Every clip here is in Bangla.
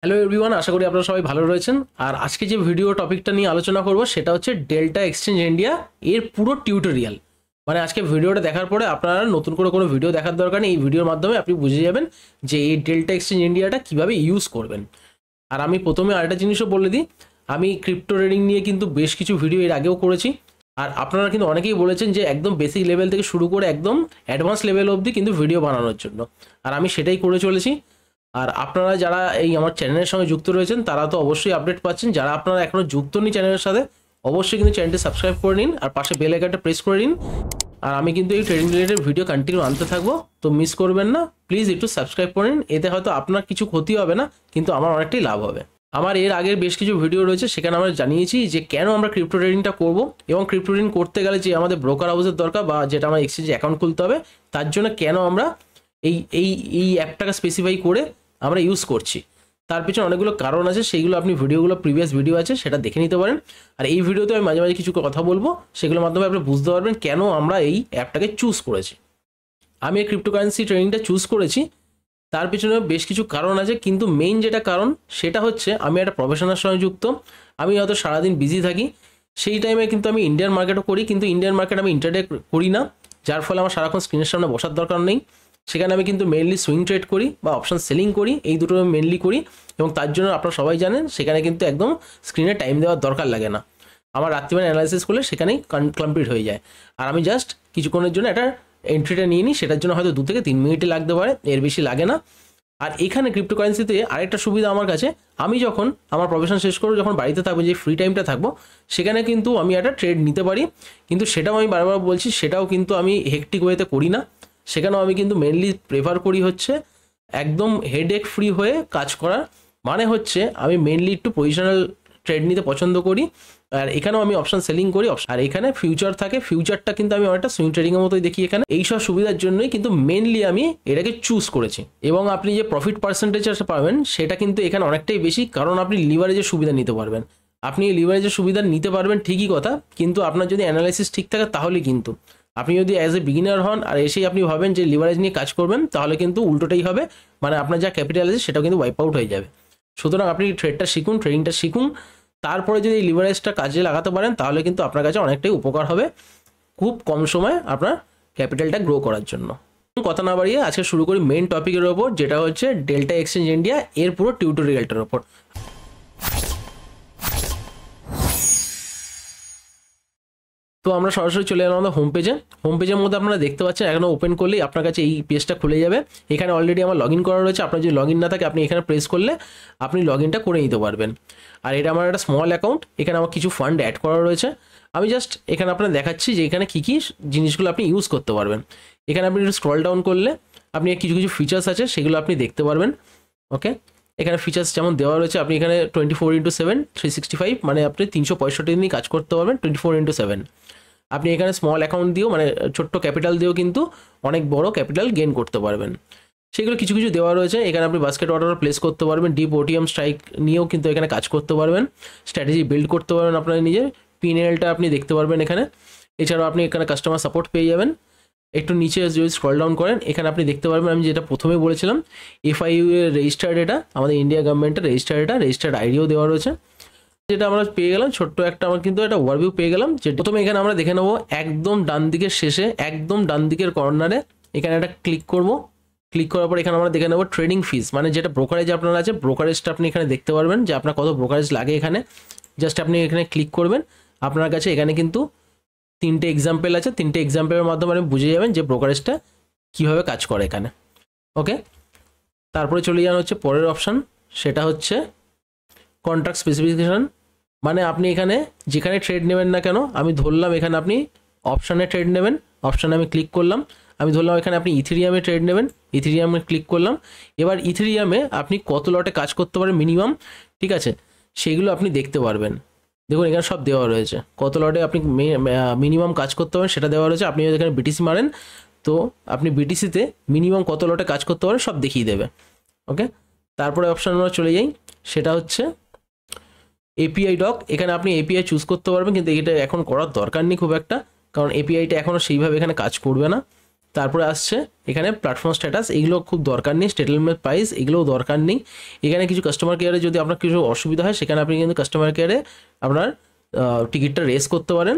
হ্যালো এভরিওয়ান, আশা করি আপনারা সবাই ভালো রয়েছেন। আর আজকে যে ভিডিও টপিকটা নিয়ে আলোচনা করব সেটা হচ্ছে ডেল্টা এক্সচেঞ্জ ইন্ডিয়া এর পুরো টিউটোরিয়াল। মানে আজকে ভিডিওটা দেখার পরে আপনারা নতুন করে কোনো ভিডিও দেখার দরকার নেই, এই ভিডিওর মাধ্যমে আপনি বুঝে যাবেন যে এই ডেল্টা এক্সচেঞ্জ ইন্ডিয়াটা কীভাবে ইউজ করবেন। আর আমি প্রথমে আরেকটা জিনিসও বলে দিই, আমি ক্রিপ্টো ট্রেডিং নিয়ে কিন্তু বেশ কিছু ভিডিও এর আগেও করেছি। আর আপনারা কিন্তু অনেকেই বলেছেন যে একদম বেসিক লেভেল থেকে শুরু করে একদম অ্যাডভান্স লেভেল অবধি কিন্তু ভিডিও বানানোর জন্য, আর আমি সেটাই করে চলেছি। আর আপনারা যারা এই আমার চ্যানেলের সঙ্গে যুক্ত রয়েছেন তারা তো অবশ্যই আপডেট পাচ্ছেন, যারা আপনারা এখনও যুক্ত নেই চ্যানেলের সাথে অবশ্যই কিন্তু চ্যানেলটি সাবস্ক্রাইব করে নিন আর পাশে বেল আইকনটা প্রেস করে নিন। আর আমি কিন্তু এই ট্রেডিং রিলেটেড ভিডিও কন্টিনিউ আনতে থাকবো, তো মিস করবেন না, প্লিজ একটু সাবস্ক্রাইব করে নিন। এতে হয়তো আপনার কিছু ক্ষতি হবে না, কিন্তু আমার অনেকটাই লাভ হবে। আমার এর আগের বেশ কিছু ভিডিও রয়েছে, সেখানে আমরা জানিয়েছি যে কেন আমরা ক্রিপ্টো ট্রেডিংটা করবো এবং ক্রিপ্টো ট্রেডিং করতে গেলে যে আমাদের ব্রোকার হাউসের দরকার বা যেটা আমার এক্সচেঞ্জে অ্যাকাউন্ট খুলতে হবে, তার জন্য কেন আমরা এই এই এই অ্যাপটাকে স্পেসিফাই করে আমরা ইউজ করছি, তার পিছনে অনেকগুলো কারণ আছে। সেইগুলো আপনি ভিডিওগুলো প্রিভিয়াস ভিডিও আছে সেটা দেখে নিতে পারেন। আর এই ভিডিওতে আমি মাঝে মাঝে কিছু কথা বলবো, সেগুলোর মাধ্যমে আপনি বুঝতে পারবেন কেন আমরা এই অ্যাপটাকে চুজ করেছি। আমি এই ক্রিপ্টোকারেন্সি ট্রেডিংটা চুজ করেছি, তার পিছনে বেশ কিছু কারণ আছে, কিন্তু মেইন যেটা কারণ সেটা হচ্ছে আমি একটা প্রফেশনের সঙ্গে যুক্ত। আমি হয়তো সারাদিন বিজি থাকি, সেই টাইমে কিন্তু আমি ইন্ডিয়ান মার্কেটও করি, কিন্তু ইন্ডিয়ান মার্কেট আমি ইন্টারডে করি না, যার ফলে আমার সারাক্ষণ স্ক্রিনের সামনে বসার দরকার নেই। সেখানে আমি কিন্তু মেনলি সুইং ট্রেড করি বা অপশন সেলিং করি, এই দুটো আমি মেনলি করি। এবং তার জন্য আপনারা সবাই জানেন সেখানে কিন্তু একদম স্ক্রিনে টাইম দেওয়ার দরকার লাগে না, আমার রাত্রিবেলা অ্যানালাইসিস করলে সেখানেই কমপ্লিট হয়ে যায়। আর আমি জাস্ট কিছুক্ষণের জন্য একটা এন্ট্রিটা নিয়ে নিই, সেটার জন্য হয়তো 2 থেকে 3 মিনিটে লাগতে পারে, এর বেশি লাগে না। আর এখানে ক্রিপ্টোকারেন্সিতে আরেকটা সুবিধা আমার কাছে, আমি যখন আমার প্রফেশন শেষ করবো, যখন বাড়িতে থাকবো, যে ফ্রি টাইমটা থাকবো, সেখানে কিন্তু আমি একটা ট্রেড নিতে পারি। কিন্তু সেটাও আমি বারবার বলছি, সেটাও কিন্তু আমি হেকটিক ওয়েতে করি না। সেখানেও আমি কিন্তু মেনলি প্রেফার করি হচ্ছে একদম হেডেক ফ্রি হয়ে কাজ করার। মানে হচ্ছে আমি মেনলি একটু পজিশনাল ট্রেড নিতে পছন্দ করি। আর এখানেও আমি অপশন সেলিং করি, আর এখানে ফিউচার থাকে, ফিউচারটা কিন্তু আমি অনেকটা সুইং ট্রেডিংয়ের মতোই দেখি এখানে। এইসব সুবিধার জন্যই কিন্তু মেনলি আমি এটাকে চুজ করেছি। এবং আপনি যে প্রফিট পার্সেন্টেজ পাবেন সেটা কিন্তু এখানে অনেকটাই বেশি, কারণ আপনি লিভারেজের সুবিধা নিতে পারবেন। আপনি লিভারেজের সুবিধা নিতে পারবেন ঠিকই কথা, কিন্তু আপনার যদি অ্যানালাইসিস ঠিক থাকে তাহলে কিন্তু, আপনি যদি অ্যাজ এ বিগিনার হন আর এসেই আপনি ভাবেন যে লিভারেজ নিয়ে কাজ করবেন, তাহলে কিন্তু উল্টোটাই হবে, মানে আপনার যা ক্যাপিটাল আছে সেটাও কিন্তু ওয়াইপ আউট হয়ে যাবে। সুতরাং আপনি ট্রেডটা শিখুন, ট্রেডিংটা শিখুন, তারপরে যদি এই লিভারেজটা কাজে লাগাতে পারেন তাহলে কিন্তু আপনার কাছে অনেকটাই উপকার হবে খুব কম সময়ে আপনার ক্যাপিটালটা গ্রো করার জন্য। কথা না বাড়িয়ে আজকে শুরু করি মেইন টপিকের ওপর, যেটা হচ্ছে ডেল্টা এক্সচেঞ্জ ইন্ডিয়া এর পুরো টিউটোরিয়ালটার ওপর। তো আমরা সরাসরি চলে এলাম আমাদের হোম পেজে। হোম পেজের মধ্যে আপনারা দেখতে পাচ্ছেন, এখনো ওপেন করলেই আপনার কাছে এই পেজটা খুলে যাবে। এখানে অলরেডি আমার লগ ইন করা রয়েছে, আপনার যদি লগ ইন না থাকে আপনি এখানে প্রেস করলে আপনি লগ ইনটা করে নিতে পারবেন। আর এটা আমার একটা স্মল অ্যাকাউন্ট, এখানে আমার কিছু ফান্ড অ্যাড করা রয়েছে। আমি জাস্ট এখানে আপনার দেখাচ্ছি যে এখানে কী কী জিনিসগুলো আপনি ইউজ করতে পারবেন। এখানে আপনি একটু স্ক্রল ডাউন করলে আপনি কিছু কিছু ফিচার্স আছে সেগুলো আপনি দেখতে পারবেন। ওকে, এখানে ফিচার্স যেমন দেওয়া রয়েছে, আপনি এখানে 24/7 365, মানে আপনি 365 দিনই কাজ করতে পারবেন 24/7। আপনি এখানে স্মল অ্যাকাউন্ট দিয়েও, মানে ছোট্ট ক্যাপিটাল দিয়েও কিন্তু অনেক বড় ক্যাপিটাল গেইন করতে পারবেন। সেগুলো কিছু কিছু দেওয়া রয়েছে। এখানে আপনি বাস্কেট অর্ডার প্লেস করতে পারবেন, ডিপ ওটিএম স্ট্রাইক নিয়েও কিন্তু এখানে কাজ করতে পারবেন, স্ট্র্যাটেজি বিল্ড করতে পারবেন আপনার নিজের, পিএনএলটা আপনি দেখতে পারবেন এখানে। এছাড়াও আপনি এখানে কাস্টমার সাপোর্ট পেয়ে যাবেন। একটু নিচে যদি স্ক্রল ডাউন করেন এখানে আপনি দেখতে পারবেন, আমি যেটা প্রথমে বলেছিলাম, এফআইইউ এর রেজিস্টার্ড, এটা আমাদের ইন্ডিয়া গভর্নমেন্টের রেজিস্টার্ড আইডিও দেওয়া রয়েছে। যেটা আমরা পেয়ে গেলাম ছোট্ট একটা, আমার কিন্তু একটা ওভারভিউ পেয়ে গেলাম। যে প্রথমে এখানে আমরা দেখে নেবো একদম ডান দিকের শেষে, একদম ডান দিকের কর্নারে এখানে একটা ক্লিক করব। ক্লিক করার পর এখানে আমরা দেখে নেবো ট্রেডিং ফিস, মানে যেটা ব্রোকারেজ আপনার আছে, ব্রোকারেজটা আপনি এখানে দেখতে পারবেন যে আপনার কত ব্রোকারেজ লাগে এখানে। জাস্ট আপনি এখানে ক্লিক করবেন, আপনার কাছে এখানে কিন্তু 3টে এক্সাম্পল আছে, 3টে এক্সাম্পলের মাধ্যমে আপনি বুঝে যাবেন যে ব্রোকারেজটা কীভাবে কাজ করে এখানে। ওকে, তারপরে চলে যান হচ্ছে পরের অপশান, সেটা হচ্ছে কন্ট্রাক্ট স্পেসিফিকেশান। মানে আপনি এখানে যেখানে ট্রেড নেবেন না কেন, আমি ধরলাম এখানে আপনি অপশানে ট্রেড নেবেন, অপশানে আমি ক্লিক করলাম। আমি ধরলাম এখানে আপনি ইথেরিয়ামে ট্রেড নেবেন, ইথেরিয়ামে ক্লিক করলাম। এবার ইথেরিয়ামে আপনি কত লটে কাজ করতে পারেন মিনিমাম, ঠিক আছে, সেগুলো আপনি দেখতে পারবেন। দেখুন এখানে সব দেওয়া রয়েছে, কত লটে আপনি মিনিমাম কাজ করতে পারেন সেটা দেওয়া রয়েছে। আপনি যদি এখানে বিটিসি মারেন তো আপনি বিটিসিতে মিনিমাম কত লটে কাজ করতে পারেন সব দেখিয়ে দেবে। ওকে, তারপরে অপশান আমরা চলে যাই, সেটা হচ্ছে এপিআই ডক। এখানে আপনি এপিআই চুজ করতে পারবেন, কিন্তু এটা এখন করার দরকার নেই খুব একটা, কারণ এপিআইটা এখনও সেইভাবে এখানে কাজ করবে না। তারপরে আসছে এখানে প্ল্যাটফর্ম স্ট্যাটাস, এগুলো খুব দরকার নেই। সেটেলমেন্ট প্রাইস এগুলোও দরকার নেই। এখানে কিছু কাস্টমার কেয়ারে যদি আপনার কিছু অসুবিধা হয় সেখানে আপনি কিন্তু কাস্টমার কেয়ারে আপনার টিকিটটা রেস করতে পারেন।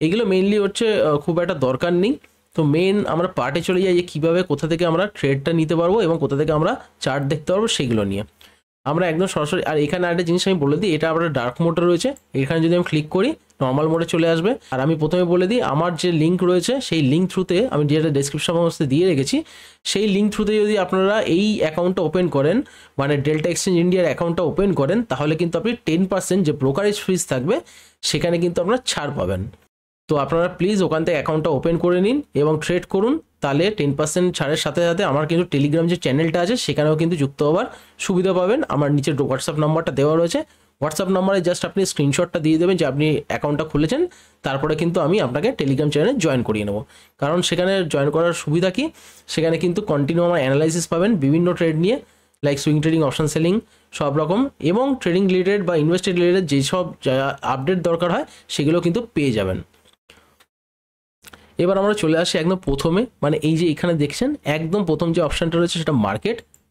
এগুলো মেইনলি হচ্ছে খুব একটা দরকার নেই। তো মেন আমরা পার্টে চলে যাই যে কীভাবে কোথা থেকে আমরা ট্রেডটা নিতে পারবো এবং কোথা থেকে আমরা চার্ট দেখতে পারবো সেগুলো নিয়ে আমরা একদম সরাসরি। আর এখানে একটা জিনিস আমি বলে দিই, এটা আপনার ডার্ক মোডে রয়েছে। এখানে যদি আমি ক্লিক করি নর্মাল মোডে চলে আসবে। আর আমি প্রথমে বলে দিই আমার যে লিঙ্ক রয়েছে সেই লিঙ্ক থ্রুতে আমি যেটা ডেসক্রিপশন বক্সে দিয়ে রেখেছি সেই লিঙ্ক থ্রুতে যদি আপনারা এই অ্যাকাউন্টটা ওপেন করেন, মানে ডেল্টা এক্সচেঞ্জ ইন্ডিয়ার অ্যাকাউন্টটা ওপেন করেন, তাহলে কিন্তু আপনি 10% যে ব্রোকারেজ ফিস থাকবে সেখানে কিন্তু আপনারা ছাড় পাবেন। তো আপনারা প্লিজ ওখান থেকে অ্যাকাউন্টটা ওপেন করে নিন এবং ট্রেড করুন, তাহলে 10% ছাড়ের সাথে সাথে আমার কিন্তু টেলিগ্রাম যে চ্যানেলটা আছে সেখানেও কিন্তু যুক্ত হওয়ার সুবিধা পাবেন। আমার নিচে হোয়াটসঅ্যাপ নাম্বারটা দেওয়া রয়েছে, হোয়াটসঅ্যাপ নাম্বারে জাস্ট আপনি স্ক্রিনশটটা দিয়ে দেবেন যে আপনি অ্যাকাউন্টটা খুলেছেন, তারপরে কিন্তু আমি আপনাকে টেলিগ্রাম চ্যানেলে জয়েন করিয়ে নেবো। কারণ সেখানে জয়েন করার সুবিধা কি, সেখানে কিন্তু কন্টিনিউ আমার অ্যানালাইসিস পাবেন বিভিন্ন ট্রেড নিয়ে, like swing trading, option selling সব রকম, এবং ট্রেডিং রিলেটেড বা ইনভেস্টেড রিলেটেড যেসব আপডেট দরকার হয় সেগুলো কিন্তু পেয়ে যাবেন। এবার আমরা চলে আসি একদম প্রথমে, মানে এই যে এখানে দেখছেন একদম প্রথম যে অপশানটা রয়েছে সেটা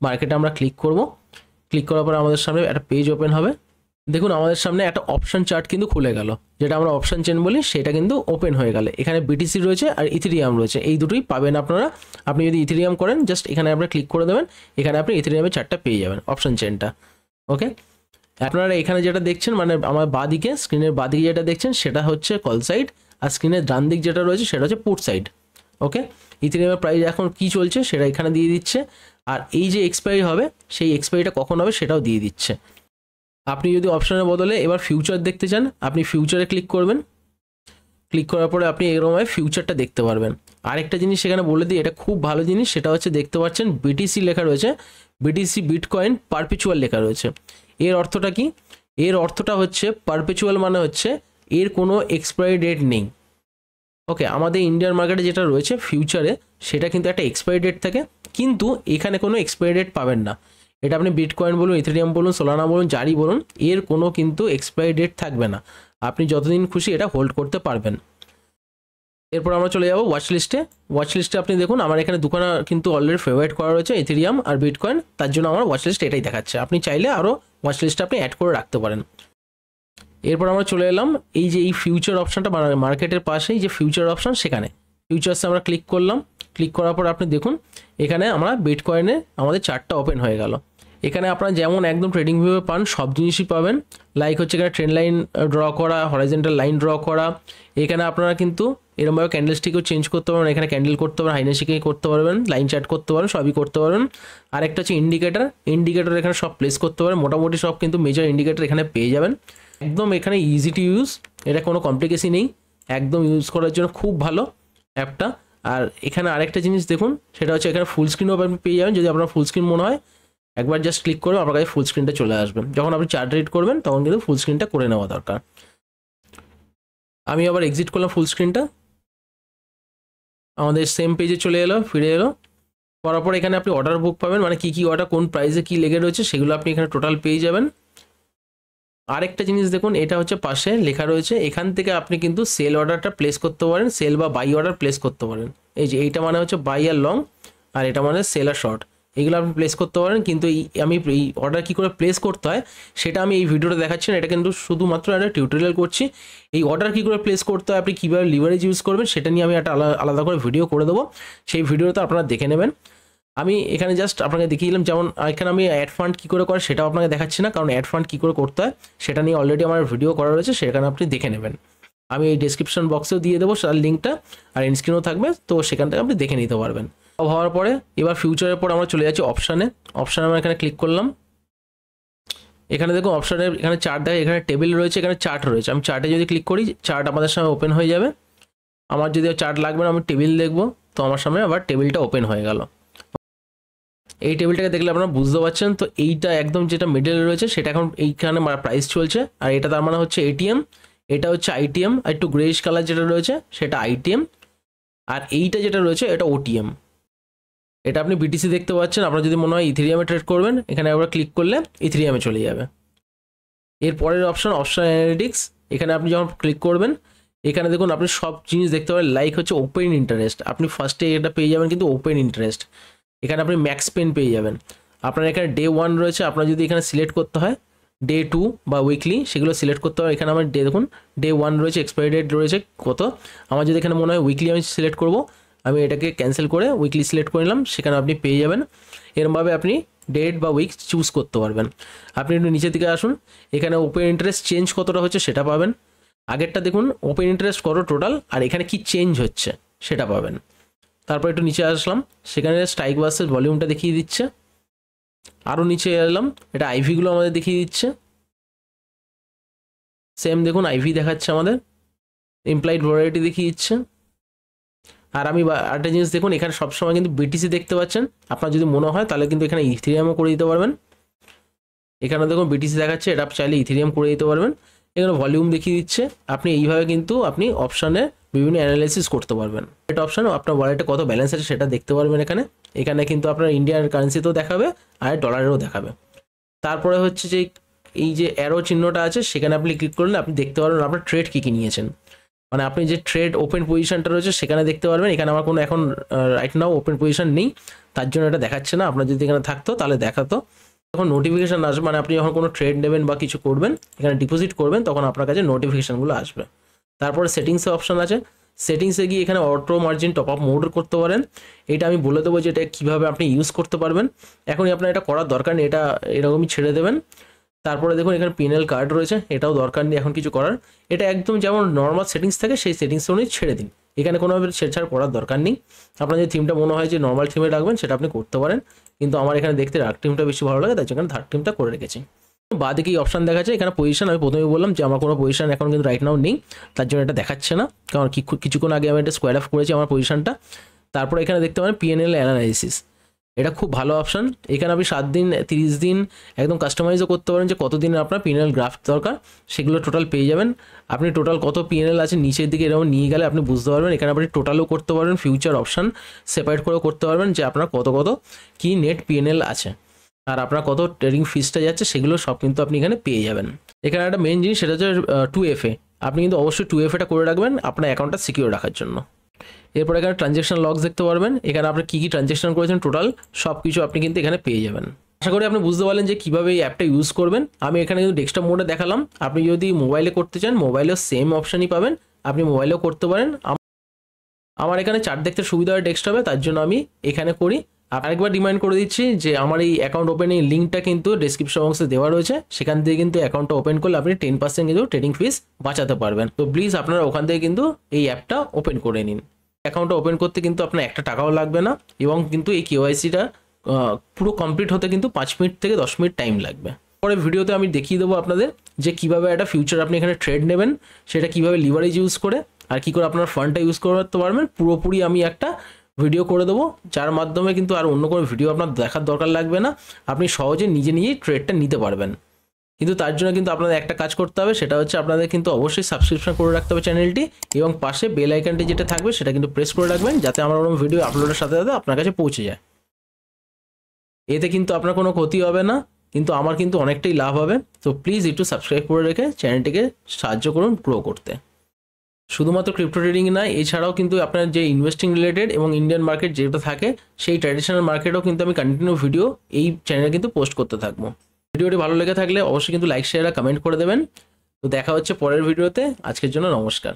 মার্কেটে আমরা ক্লিক করব। ক্লিক করার পর আমাদের সামনে একটা পেজ ওপেন হবে। দেখুন আমাদের সামনে একটা অপশান চার্ট কিন্তু খুলে গেল, যেটা আমরা অপশান চেন বলি, সেটা কিন্তু ওপেন হয়ে গেলে এখানে বিটিসি রয়েছে আর ইথেরিয়াম রয়েছে, এই দুটোই পাবেন আপনারা। আপনি যদি ইথেরিয়াম করেন জাস্ট এখানে আপনারা ক্লিক করে দেবেন, এখানে আপনি ইথেরিয়ামের চার্টটা পেয়ে যাবেন, অপশান চেনটা। ওকে, আপনারা এখানে যেটা দেখছেন মানে আমার বাঁদিকে স্ক্রিনের বাঁদিকে যেটা দেখছেন সেটা হচ্ছে কল সাইড, আর স্ক্রিনের ডান দিক যেটা রয়েছে সেটা হচ্ছে পুট সাইড। ওকে, ইথেরিয়ামের প্রাইস এখন কি চলছে সেটা এখানে দিয়ে দিচ্ছে, আর এই যে এক্সপায়ারি হবে সেই এক্সপায়ারিটা কখন হবে সেটাও দিয়ে দিচ্ছে। আপনি যদি অপশনের বদলে এবার ফিউচার দেখতে চান, আপনি ফিউচারে ক্লিক করবেন। ক্লিক করার পরে আপনি এরকমভাবে ফিউচারটা দেখতে পারবেন। আরেকটা জিনিস সেখানে বলে দিই, এটা খুব ভালো জিনিস, সেটা হচ্ছে দেখতে পাচ্ছেন বিটিসি লেখা রয়েছে, বিটিসি বিটকয়েন পারপিচুয়াল লেখা রয়েছে। এর অর্থটা কি? এর অর্থটা হচ্ছে পারপিচুয়াল মানে হচ্ছে এর কোনো এক্সপায়ারি ডেট নেই। ওকে, আমাদের ইন্ডিয়ান মার্কেটে যেটা রয়েছে ফিউচারে সেটা কিন্তু একটা এক্সপায়ারি ডেট থাকে, কিন্তু এখানে কোনো এক্সপায়ারি ডেট পাবেন না। এটা আপনি বিটকয়েন বলুন, ইথেরিয়াম বলুন, সোলানা বলুন, যারই বলুন, এর কোনো কিন্তু এক্সপায়ারি ডেট থাকবে না। আপনি যতদিন খুশি এটা হোল্ড করতে পারবেন। এরপর আমরা চলে যাবো ওয়াচ লিস্টে। ওয়াচ লিস্টে আপনি দেখুন আমার এখানে দুখানা কিন্তু অলরেডি ফেভারিট করা রয়েছে, ইথেরিয়াম আর বিটকয়েন, তার জন্য আমার ওয়াচ লিস্ট এটাই দেখাচ্ছে। আপনি চাইলে আরও ওয়াচ লিস্টে আপনি অ্যাড করে রাখতে পারেন। এরপর আমরা চলে এলাম এই যে এই ফিউচার অপশানটা, মার্কেটের পাশেই যে ফিউচার অপশান, সেখানে ফিউচার্সে আমরা ক্লিক করলাম। ক্লিক করার পর আপনি দেখুন এখানে আমরা বিটকয়েনে আমাদের চার্টটা ওপেন হয়ে গেল। এখানে আপনারা যেমন একদম ট্রেডিং ভিউয়ে পান সব জিনিসই পাবেন, লাইক হচ্ছে এখানে ট্রেন্ড লাইন ড্র করা, হরাইজন্টাল লাইন ড্র করা, এখানে আপনারা কিন্তু এরকমভাবে ক্যান্ডেল স্টিকও চেঞ্জ করতে পারবেন, এখানে ক্যান্ডেল করতে পারবেন, হাইনেসিকে করতে পারবেন, লাইন চার্ট করতে পারবেন, সবই করতে পারবেন। আরেকটা হচ্ছে ইন্ডিকেটার এখানে সব প্লেস করতে পারেন, মোটামুটি সব কিন্তু মেজর ইন্ডিকেটার এখানে পেয়ে যাবেন। একদম এখানে ইজি টু ইউজ, এটা কোনো কমপ্লিকেশন নেই, একদম ইউজ করার জন্য খুব ভালো অ্যাপটা। আর এখানে আরেকটা জিনিস দেখুন, সেটা হচ্ছে এখানে ফুল স্ক্রিনও আপনি পেয়ে যাবেন, যদি আপনার ফুল স্ক্রিন মনে হয় একবার জাস্ট ক্লিক করবেন আপনার কাছে ফুল স্ক্রিনটা চলে আসবে। যখন আপনি চার্ট রিড করবেন তখন কিন্তু ফুল স্ক্রিনটা করে নেওয়া দরকার। আমি আবার এক্সিট করলাম ফুল স্ক্রিনটা, আমাদের সেম পেজে চলে এলো, ফিরে এলো। করার পর এখানে আপনি অর্ডার বুক পাবেন, মানে কী কী অর্ডার কোন প্রাইসে কী লেগে রয়েছে সেগুলো আপনি এখানে টোটাল পেয়ে যাবেন। আরেকটা জিনিস দেখুন, এটা হচ্ছে পাশে লেখা রয়েছে, এখান থেকে আপনি কিন্তু সেল অর্ডারটা প্লেস করতে পারেন, সেল বা বাই অর্ডার প্লেস করতে পারেন। এই যে এইটা মানে হচ্ছে বাই আর লং, আর এটা মানে সেল আর শর্ট, এগুলো আপনি প্লেস করতে পারেন। কিন্তু আমি এই অর্ডার কী করে প্লেস করতে হয় সেটা আমি এই ভিডিওটা দেখাচ্ছি না, এটা কিন্তু শুধুমাত্র একটা টিউটোরিয়াল করছি। এই অর্ডার কী করে প্লেস করতে হয়, আপনি কীভাবে লিভারেজ ইউজ করবেন সেটা নিয়ে আমি একটা আলাদা করে ভিডিও করে দেবো, সেই ভিডিওটা আপনারা দেখে নেবেন। আমি এখানে জাস্ট আপনাকে দেখিয়ে দিলাম, যেমন এখানে আমি অ্যাড ফান্ড কী করে করে সেটাও আপনাকে দেখাচ্ছি না, কারণ অ্যাড ফান্ড কী করে করতে হয় সেটা নিয়ে অলরেডি আমার ভিডিও করা রয়েছে, সেখানে আপনি দেখে নেবেন। আমি এই ডেসক্রিপশন বক্সেও দিয়ে দেবো তার লিঙ্কটা, আর ইনস্ক্রিনও থাকবে, তো সেখান থেকে আপনি দেখে নিতে পারবেন। হওয়ার পরে এবার ফিউচারের পর আমরা চলে যাচ্ছি অপশানে আমরা এখানে ক্লিক করলাম। এখানে দেখুন অপশানে এখানে চার্ট দেখে, এখানে টেবিল রয়েছে, এখানে চার্ট রয়েছে। আমি চার্টে যদি ক্লিক করি চার্ট আমাদের সামনে ওপেন হয়ে যাবে। আমার যদি চার্ট লাগবে না, আমি টেবিল দেখবো, তো আমার সামনে আবার টেবিলটা ওপেন হয়ে গেল। এই টেবিলটাকে দেখলে আপনারা বুঝতে পারছেন, তো এইটা একদম যেটা মিডলে রয়েছে সেটা এখন এইখানে প্রাইস চলছে, আর এটা তার মানে হচ্ছে এটিএম, এটা হচ্ছে আইটিএম, আর একটু গ্রেইশ কালার যেটা রয়েছে সেটা আইটিএম, আর এইটা যেটা রয়েছে এটা ওটিএম। এটা আপনি বিটিসি দেখতে পাচ্ছেন, আপনার যদি মনে হয় ইথেরিয়ামে ট্রেড করবেন এখানে একবার ক্লিক করলে ইথেরিয়ামে চলে যাবে। এর পরের অপশন অ্যানালিটিক্স, এখানে আপনি যখন ক্লিক করবেন এখানে দেখুন আপনি সব জিনিস দেখতে পাবেন, লাইক হচ্ছে ওপেন ইন্টারেস্ট, আপনি ফার্স্টে এটা পেয়ে যাবেন কিন্তু ওপেন ইন্টারেস্ট। এখানে আপনি ম্যাক্স পেন পেয়ে যাবেন। আপনার এখানে ডে 1 রয়েছে, আপনার যদি এখানে সিলেক্ট করতে হয় ডে 2 বা উইকলি সেগুলো সিলেক্ট করতে হবে। এখানে আমার দেখুন ডে 1 রয়েছে, এক্সপায়ারি ডেট রয়েছে কত। আমার যদি এখানে মনে হয় উইকলি আমি সিলেক্ট করব, আমি এটাকে ক্যান্সেল করে উইকলি সিলেক্ট করে নিলাম, সেখানে আপনি পেয়ে যাবেন। এরমভাবে আপনি ডেট বা উইক চুজ করতে পারবেন। আপনি একটু নিচের দিকে আসুন, এখানে ওপেন ইন্টারেস্ট চেঞ্জ কতটা হচ্ছে সেটা পাবেন। আগেরটা দেখুন ওপেন ইন্টারেস্ট কত টোটাল, আর এখানে কি চেঞ্জ হচ্ছে সেটা পাবেন। তারপর একটু নিচে আসলাম, সেখানে স্ট্রাইক ভার্সেস ভলিউমটা দেখিয়ে দিচ্ছে। আরও নিচে এলাম, এটা আইভিগুলো আমাদের দেখিয়ে দিচ্ছে। সেম দেখুন আইভি দেখাচ্ছে আমাদের, ইমপ্লাইড ভ্যারাইটি দেখিয়ে দিচ্ছে। আর আমি আরেকটা জিনিস দেখুন, এখানে সবসময় কিন্তু বিটিসি দেখতে পাচ্ছেন। আপনার যদি মনে হয় তাহলে কিন্তু এখানে ইথেরিয়ামও করে দিতে পারবেন। এখানে দেখুন বিটিসি দেখাচ্ছে, এটা চাইলে ইথেরিয়াম করে দিতে পারবেন। এখানে ভলিউম দেখিয়ে দিচ্ছে। আপনি এইভাবে কিন্তু আপনি অপশানে বিভিন্ন অ্যানালাইসিস করতে পারবেন। এটা অপশান আপনার ওয়ালেটে কত ব্যালেন্স আছে সেটা দেখতে পারবেন। এখানে কিন্তু আপনার ইন্ডিয়ান কারেন্সিতেও দেখাবে আর ডলারেরও দেখাবে। তারপরে হচ্ছে যে এই যে অ্যারো চিহ্নটা আছে সেখানে আপনি ক্লিক করলে আপনি দেখতে পারবেন আপনার ট্রেড কী কী নিয়েছেন, মানে আপনি যে ট্রেড ওপেন পজিশনটা রয়েছে সেখানে দেখতে পারবেন। এখানে আমার কোনো এখন রাইট নাও ওপেন পজিশন নেই, তার জন্য এটা দেখাচ্ছে না। আপনার যদি এখানে থাকতো তাহলে দেখাতো। যখন নোটিফিকেশান আসবে, মানে আপনি যখন কোনো ট্রেড নেবেন বা কিছু করবেন, এখানে ডিপোজিট করবেন, তখন আপনার কাছে নোটিফিকেশানগুলো আসবে। তারপরে সেটিংসে অপশান আছে, সেটিংসে গিয়ে এখানে auto margin top up mode করতে পারেন। এটা আমি বলে দেবো যে এটা কীভাবে আপনি ইউজ করতে পারবেন। এখনই আপনার এটা করার দরকার নেই, এটা এরকমই ছেড়ে দেবেন। তারপরে দেখুন এখানে পিএনএল কার্ড রয়েছে, এটাও দরকার নেই এখন কিছু করার। এটা একদম যেমন নর্মাল সেটিংস থাকে সেই সেটিংস অনুযায়ী ছেড়ে দিন, এখানে কোনোভাবে ছেড়ছাড় করার দরকার নেই। আপনার যে থিমটা মনে হয় যে নর্মাল থিমে রাখবেন সেটা আপনি করতে পারেন, কিন্তু আমার এখানে দেখতে ডার্ক থিমটা বেশি ভালো লাগে, তাই জন্য ডার্ক থিমটা করে রেখেছি। বাদে কি অপশান দেখাচ্ছে এখানে পজিশন, আমি প্রথমেই বললাম যে আমার কোনো পজিশন এখন কিন্তু রাইট নাও নেই, তার জন্য এটা দেখাচ্ছে না, কারণ কিছুক্ষণ আগে আমি এটা স্কোয়ার অফ করেছি আমার পজিশনটা। তারপরে এখানে দেখতে পারেন পিএনএল অ্যানালাইসিস, এটা খুব ভালো অপশান। এখানে আপনি 7 দিন 30 দিন একদম কাস্টমাইজও করতে পারেন যে কত দিনের আপনার পিএনএল গ্রাফ দরকার, সেগুলো টোটাল পেয়ে যাবেন। আপনি টোটাল কত পিএনএল আছে নিচের দিকে এরকম নিয়ে গেলে আপনি বুঝতে পারবেন। এখানে আপনি টোটালও করতে পারবেন, ফিউচার অপশান সেপারেট করেও করতে পারবেন যে আপনার কত কি নেট পিএনএল আছে আর আপনার কত ট্রেডিং ফিসটা যাচ্ছে, সেগুলো সব কিন্তু আপনি এখানে পেয়ে যাবেন। এখানে একটা মেন জিনিস সেটা হচ্ছে 2FA, আপনি কিন্তু অবশ্যই 2FAটা করে রাখবেন আপনার অ্যাকাউন্টটা সিকিউর রাখার জন্য। এরপর এখানে ট্রানজ্যাকশন লগস দেখতে পারবেন, এখানে আপনি কী ট্রানজ্যাকশন করেছেন টোটাল সব কিছু আপনি কিন্তু এখানে পেয়ে যাবেন। আশা করি আপনি বুঝতে পারলেন যে কীভাবে এই অ্যাপটা ইউজ করবেন। আমি এখানে কিন্তু ডেস্কটপ মোডে দেখালাম, আপনি যদি মোবাইলে করতে চান মোবাইলেও সেম অপশানই পাবেন, আপনি মোবাইলেও করতে পারেন। আমার এখানে চার্ট দেখতে সুবিধা হয় ডেস্কটপে, তার জন্য আমি এখানে করি। আরেকবার রিমাইন্ড করে দিচ্ছি যে আমার এই অ্যাকাউন্ট ওপেনের লিঙ্কটা কিন্তু ডেসক্রিপশন বক্সে দেওয়া রয়েছে, সেখান থেকে কিন্তু অ্যাকাউন্টটা ওপেন করলে আপনি 10% কিন্তু ট্রেডিং ফিস বাঁচাতে পারবেন। তো প্লিজ আপনারা ওখান থেকে কিন্তু এই অ্যাপটা ওপেন করে নিন। অ্যাকাউন্টটা ওপেন করতে কিন্তু আপনার একটা টাকাও লাগবে না, এবং কিন্তু এই কেওয়াইসিটা পুরো কমপ্লিট হতে কিন্তু 5 মিনিট থেকে 10 মিনিট টাইম লাগবে। পরে ভিডিওতে আমি দেখিয়ে দেবো আপনাদের যে কীভাবে একটা ফিউচার আপনি এখানে ট্রেড নেবেন, সেটা কীভাবে লিভারেজ ইউজ করে আর কী করে আপনার ফান্ডটা ইউজ করতে পারবেন। পুরোপুরি আমি একটা ভিডিও করে দেবো, যার মাধ্যমে কিন্তু আর অন্য কোনো ভিডিও আপনার দেখার দরকার লাগবে না, আপনি সহজে নিজেই ট্রেডটা নিতে পারবেন। কিন্তু তার জন্য কিন্তু আপনাদের একটা কাজ করতে হবে, সেটা হচ্ছে আপনাদের কিন্তু অবশ্যই সাবস্ক্রিপশন করে রাখতে হবে চ্যানেলটি, এবং পাশে বেল আইকনটি যেটা থাকবে সেটা কিন্তু প্রেস করে রাখবেন, যাতে আমার কোনো ভিডিও আপলোডের সাথে সাথে আপনার কাছে পৌঁছে যায়। এতে কিন্তু আপনার কোনো ক্ষতি হবে না, কিন্তু আমার কিন্তু অনেকটাই লাভ হবে। তো প্লিজ একটু সাবস্ক্রাইব করে রেখে চ্যানেলটিকে সাহায্য করুন গ্রো করতে। শুধুমাত্র ক্রিপ্টো ট্রেডিং না, এছাড়াও কিন্তু আপনার যে ইনভেস্টিং রিলেটেড এবং ইন্ডিয়ান মার্কেট যেটা থাকে সেই ট্র্যাডিশনাল মার্কেটও কিন্তু আমি কন্টিনিউ ভিডিও এই চ্যানেলে কিন্তু পোস্ট করতে থাকবো। ভিডিওটি ভালো লেগে থাকলে অবশ্যই কিন্তু লাইক শেয়ার আর কমেন্ট করে দেবেন। তো দেখা হচ্ছে পরের ভিডিওতে, আজকের জন্য নমস্কার।